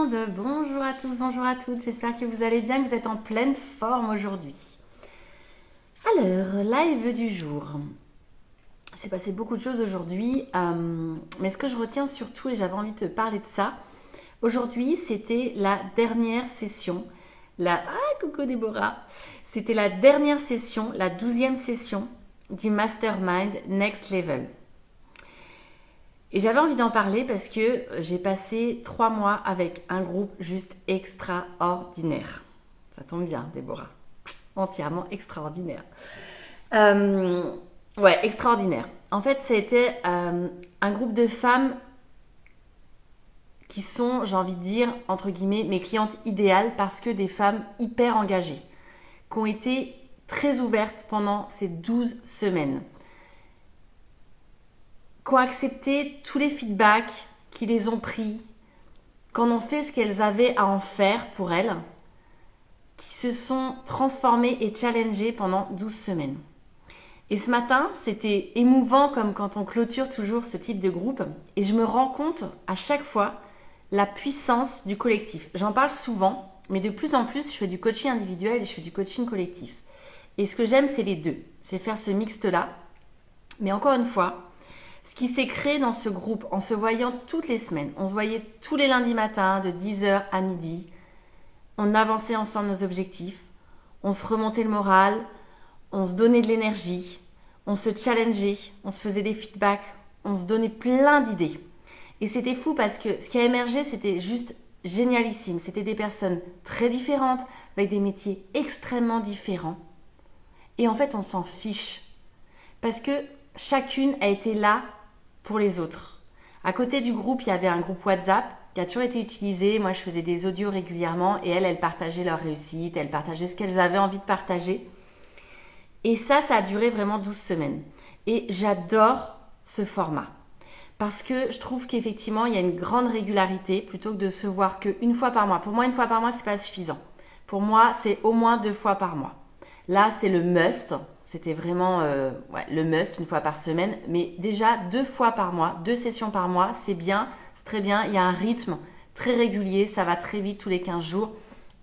monde, bonjour à tous, bonjour à toutes, j'espère que vous allez bien, que vous êtes en pleine forme aujourd'hui. Alors, live du jour. Il s'est passé beaucoup de choses aujourd'hui, mais ce que je retiens surtout, et j'avais envie de te parler de ça, aujourd'hui c'était la dernière session, coucou Déborah, c'était la dernière session, la 12e session du Mastermind Next Level. Et j'avais envie d'en parler parce que j'ai passé 3 mois avec un groupe juste extraordinaire. Ça tombe bien, Déborah. Entièrement extraordinaire. Ouais, extraordinaire. En fait, c'était un groupe de femmes qui sont, j'ai envie de dire, entre guillemets, mes clientes idéales parce que des femmes hyper engagées, qui ont été très ouvertes pendant ces 12 semaines, qui ont accepté tous les feedbacks, qui les ont pris, qui en ont fait ce qu'elles avaient à en faire pour elles, qui se sont transformées et challengées pendant 12 semaines. Et ce matin, c'était émouvant comme quand on clôture toujours ce type de groupe, et je me rends compte à chaque fois la puissance du collectif. J'en parle souvent, mais de plus en plus, je fais du coaching individuel et je fais du coaching collectif. Et ce que j'aime, c'est les deux, c'est faire ce mixte-là. Mais encore une fois, ce qui s'est créé dans ce groupe en se voyant toutes les semaines, on se voyait tous les lundis matins de 10h à midi, on avançait ensemble nos objectifs, on se remontait le moral, on se donnait de l'énergie, on se challengeait, on se faisait des feedbacks, on se donnait plein d'idées. Et c'était fou parce que ce qui a émergé, c'était juste génialissime. C'était des personnes très différentes, avec des métiers extrêmement différents. Et en fait, on s'en fiche. Parce que chacune a été là pour les autres. À côté du groupe, il y avait un groupe WhatsApp qui a toujours été utilisé. Moi, je faisais des audios régulièrement et elles partageaient leur réussite, elles partageaient ce qu'elles avaient envie de partager. Et ça a duré vraiment 12 semaines. Et j'adore ce format. Parce que je trouve qu'effectivement, il y a une grande régularité plutôt que de se voir qu'une fois par mois. Pour moi, une fois par mois, c'est pas suffisant. Pour moi, c'est au moins 2 fois par mois. Là, c'est le must. C'était vraiment le must, une fois par semaine. Mais déjà, 2 fois par mois, 2 sessions par mois, c'est bien, c'est très bien. Il y a un rythme très régulier, ça va très vite tous les 15 jours.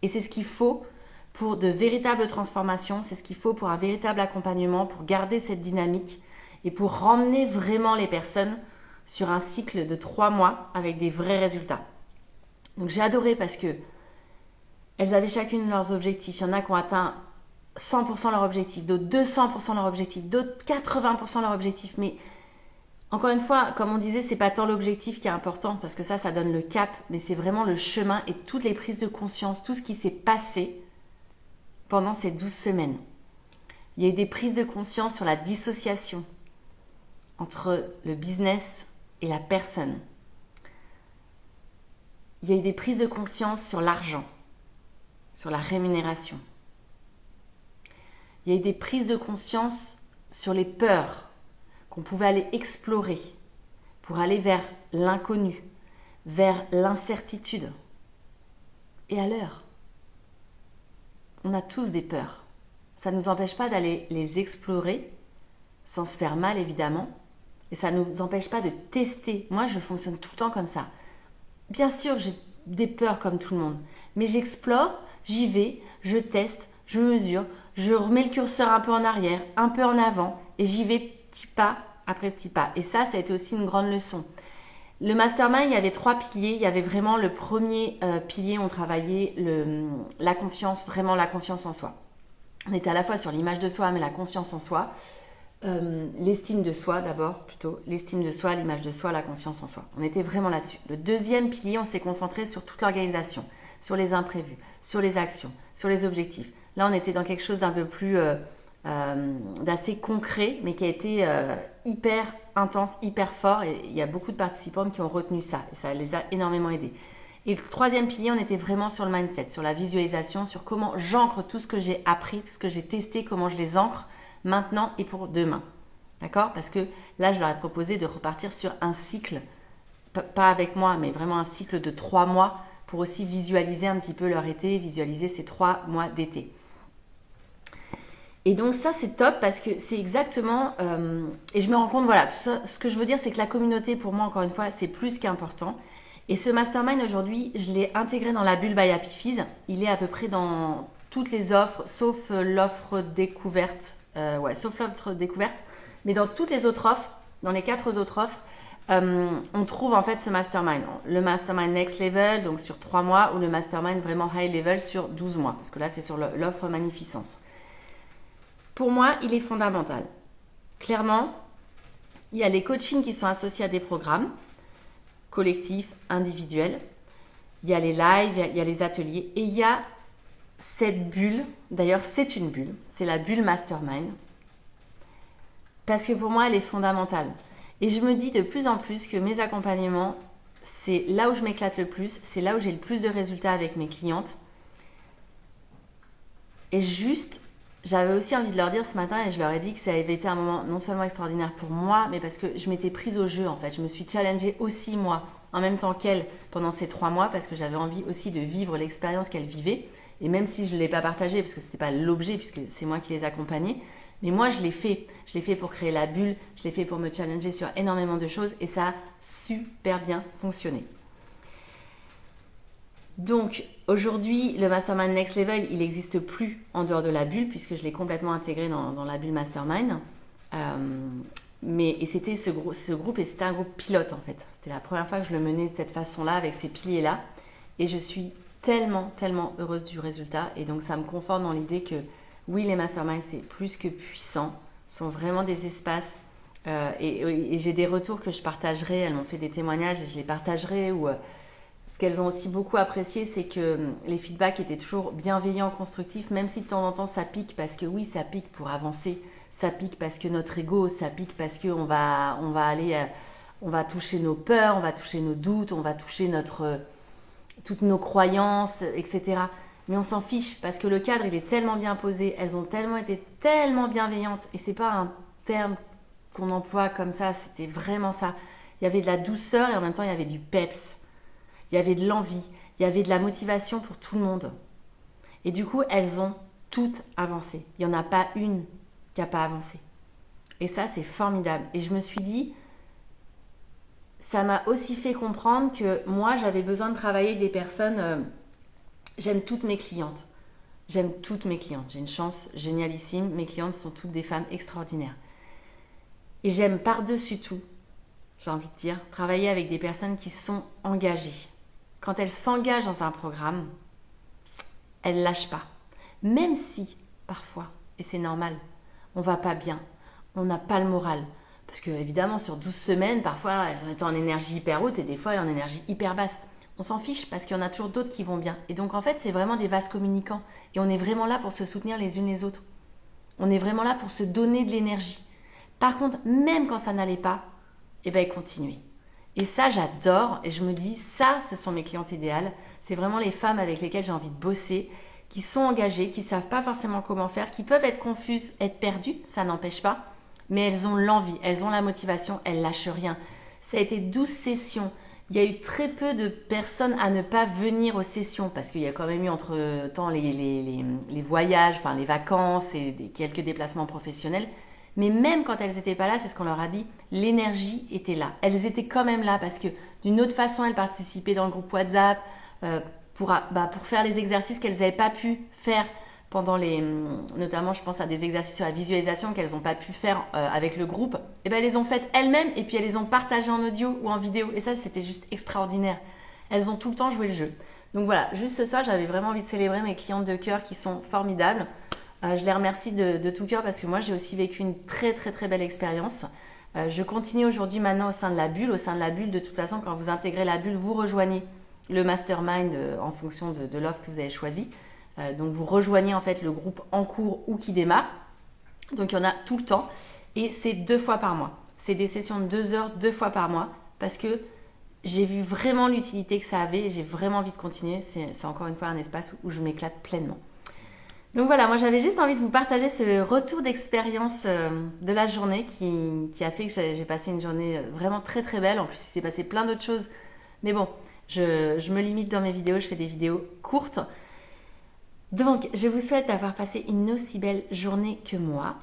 Et c'est ce qu'il faut pour de véritables transformations, c'est ce qu'il faut pour un véritable accompagnement, pour garder cette dynamique et pour ramener vraiment les personnes sur un cycle de 3 mois avec des vrais résultats. Donc j'ai adoré parce que elles avaient chacune leurs objectifs. Il y en a qui ont atteint 100% leur objectif, d'autres 200% leur objectif, d'autres 80% leur objectif. Mais encore une fois, comme on disait, c'est pas tant l'objectif qui est important parce que ça donne le cap, mais c'est vraiment le chemin et toutes les prises de conscience, tout ce qui s'est passé pendant ces 12 semaines. Il y a eu des prises de conscience sur la dissociation entre le business et la personne. Il y a eu des prises de conscience sur l'argent, sur la rémunération. Il y a eu des prises de conscience sur les peurs qu'on pouvait aller explorer pour aller vers l'inconnu, vers l'incertitude. Et à l'heure, on a tous des peurs. Ça ne nous empêche pas d'aller les explorer, sans se faire mal évidemment, et ça ne nous empêche pas de tester. Moi, je fonctionne tout le temps comme ça. Bien sûr, j'ai des peurs comme tout le monde, mais j'explore, j'y vais, je teste, je mesure, je remets le curseur un peu en arrière, un peu en avant, et j'y vais petit pas après petit pas. Et ça a été aussi une grande leçon. Le mastermind, il y avait 3 piliers. Il y avait vraiment le premier pilier, on travaillait la confiance, vraiment la confiance en soi. On était à la fois sur l'image de soi, mais la confiance en soi. L'estime de soi d'abord, plutôt l'estime de soi, l'image de soi, la confiance en soi. On était vraiment là-dessus. Le deuxième pilier, on s'est concentré sur toute l'organisation, sur les imprévus, sur les actions, sur les objectifs. Là, on était dans quelque chose d'un peu plus d'assez concret, mais qui a été hyper intense, hyper fort. Et il y a beaucoup de participantes qui ont retenu ça, et ça les a énormément aidées. Et le troisième pilier, on était vraiment sur le mindset, sur la visualisation, sur comment j'ancre tout ce que j'ai appris, tout ce que j'ai testé, comment je les ancre maintenant et pour demain. D'accord? Parce que là, je leur ai proposé de repartir sur un cycle, pas avec moi, mais vraiment un cycle de 3 mois pour aussi visualiser un petit peu leur été, visualiser ces 3 mois d'été. Et donc ça, c'est top parce que c'est exactement... et je me rends compte, voilà, tout ça, ce que je veux dire, c'est que la communauté, pour moi, encore une fois, c'est plus qu'important. Et ce mastermind aujourd'hui, je l'ai intégré dans la bulle by Happy Fees. Il est à peu près dans toutes les offres, sauf l'offre découverte. Sauf l'offre découverte. Mais dans toutes les autres offres, dans les 4 autres offres, on trouve en fait ce mastermind. Le mastermind next level, donc sur 3 mois, ou le mastermind vraiment high level sur 12 mois. Parce que là, c'est sur l'offre magnificence. Pour moi, il est fondamental. Clairement, il y a les coachings qui sont associés à des programmes collectifs, individuels. Il y a les lives, il y a les ateliers. Et il y a cette bulle. D'ailleurs, c'est une bulle. C'est la bulle mastermind. Parce que pour moi, elle est fondamentale. Et je me dis de plus en plus que mes accompagnements, c'est là où je m'éclate le plus. C'est là où j'ai le plus de résultats avec mes clientes. Et juste, j'avais aussi envie de leur dire ce matin, et je leur ai dit que ça avait été un moment non seulement extraordinaire pour moi, mais parce que je m'étais prise au jeu en fait. Je me suis challengée aussi moi, en même temps qu'elle, pendant ces 3 mois, parce que j'avais envie aussi de vivre l'expérience qu'elle vivait. Et même si je ne l'ai pas partagée, parce que ce n'était pas l'objet, puisque c'est moi qui les accompagnais, mais moi je l'ai fait. Je l'ai fait pour créer la bulle, je l'ai fait pour me challenger sur énormément de choses, et ça a super bien fonctionné. Donc aujourd'hui, le Mastermind Next Level, il n'existe plus en dehors de la bulle puisque je l'ai complètement intégré dans la bulle Mastermind. Et c'était ce groupe et c'était un groupe pilote en fait. C'était la première fois que je le menais de cette façon-là, avec ces piliers-là. Et je suis tellement, tellement heureuse du résultat. Et donc ça me conforte dans l'idée que oui, les Masterminds, c'est plus que puissant. Ce sont vraiment des espaces. Et j'ai des retours que je partagerai. Elles m'ont fait des témoignages et je les partagerai où... Ce qu'elles ont aussi beaucoup apprécié, c'est que les feedbacks étaient toujours bienveillants, constructifs, même si de temps en temps ça pique, parce que oui, ça pique pour avancer, ça pique parce que notre ego, ça pique parce qu'on va on va toucher nos peurs, on va toucher nos doutes, on va toucher toutes nos croyances, etc. Mais on s'en fiche, parce que le cadre, il est tellement bien posé, elles ont tellement été tellement bienveillantes, et c'est pas un terme qu'on emploie comme ça, c'était vraiment ça. Il y avait de la douceur et en même temps il y avait du peps. Il y avait de l'envie, il y avait de la motivation pour tout le monde. Et du coup, elles ont toutes avancé. Il n'y en a pas une qui n'a pas avancé. Et ça, c'est formidable. Et je me suis dit, ça m'a aussi fait comprendre que moi, j'avais besoin de travailler avec des personnes. J'aime toutes mes clientes. J'aime toutes mes clientes. J'ai une chance génialissime. Mes clientes sont toutes des femmes extraordinaires. Et j'aime par-dessus tout, j'ai envie de dire, travailler avec des personnes qui sont engagées. Quand elles s'engagent dans un programme, elles ne lâchent pas. Même si, parfois, et c'est normal, on ne va pas bien, on n'a pas le moral. Parce que, évidemment, sur 12 semaines, parfois, elles ont été en énergie hyper haute et des fois en énergie hyper basse. On s'en fiche parce qu'il y en a toujours d'autres qui vont bien. Et donc, en fait, c'est vraiment des vases communicants. Et on est vraiment là pour se soutenir les unes les autres. On est vraiment là pour se donner de l'énergie. Par contre, même quand ça n'allait pas, eh bien, continuez. Et ça, j'adore. Et je me dis, ça, ce sont mes clientes idéales. C'est vraiment les femmes avec lesquelles j'ai envie de bosser, qui sont engagées, qui ne savent pas forcément comment faire, qui peuvent être confuses, être perdues, ça n'empêche pas. Mais elles ont l'envie, elles ont la motivation, elles lâchent rien. Ça a été 12 sessions. Il y a eu très peu de personnes à ne pas venir aux sessions parce qu'il y a quand même eu entre-temps les voyages, enfin les vacances et quelques déplacements professionnels. Mais même quand elles n'étaient pas là, c'est ce qu'on leur a dit, l'énergie était là. Elles étaient quand même là parce que d'une autre façon, elles participaient dans le groupe WhatsApp pour faire les exercices qu'elles n'avaient pas pu faire pendant notamment je pense à des exercices sur la visualisation qu'elles n'ont pas pu faire avec le groupe. Et ben elles les ont faites elles-mêmes et puis elles les ont partagées en audio ou en vidéo. Et ça, c'était juste extraordinaire. Elles ont tout le temps joué le jeu. Donc voilà, juste ce soir, j'avais vraiment envie de célébrer mes clientes de cœur qui sont formidables. Je les remercie de tout cœur parce que moi j'ai aussi vécu une très très très belle expérience. Je continue aujourd'hui maintenant au sein de la bulle. Au sein de la bulle, de toute façon, quand vous intégrez la bulle, vous rejoignez le mastermind en fonction de l'offre que vous avez choisie. Donc vous rejoignez en fait le groupe en cours ou qui démarre. Donc il y en a tout le temps et c'est 2 fois par mois. C'est des sessions de 2 heures 2 fois par mois parce que j'ai vu vraiment l'utilité que ça avait et j'ai vraiment envie de continuer. C'est encore une fois un espace où je m'éclate pleinement. Donc voilà, moi j'avais juste envie de vous partager ce retour d'expérience de la journée qui a fait que j'ai passé une journée vraiment très très belle. En plus, il s'est passé plein d'autres choses. Mais bon, je me limite dans mes vidéos, je fais des vidéos courtes. Donc, je vous souhaite d'avoir passé une aussi belle journée que moi.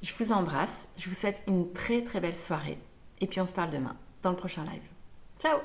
Je vous embrasse, je vous souhaite une très très belle soirée. Et puis on se parle demain dans le prochain live. Ciao!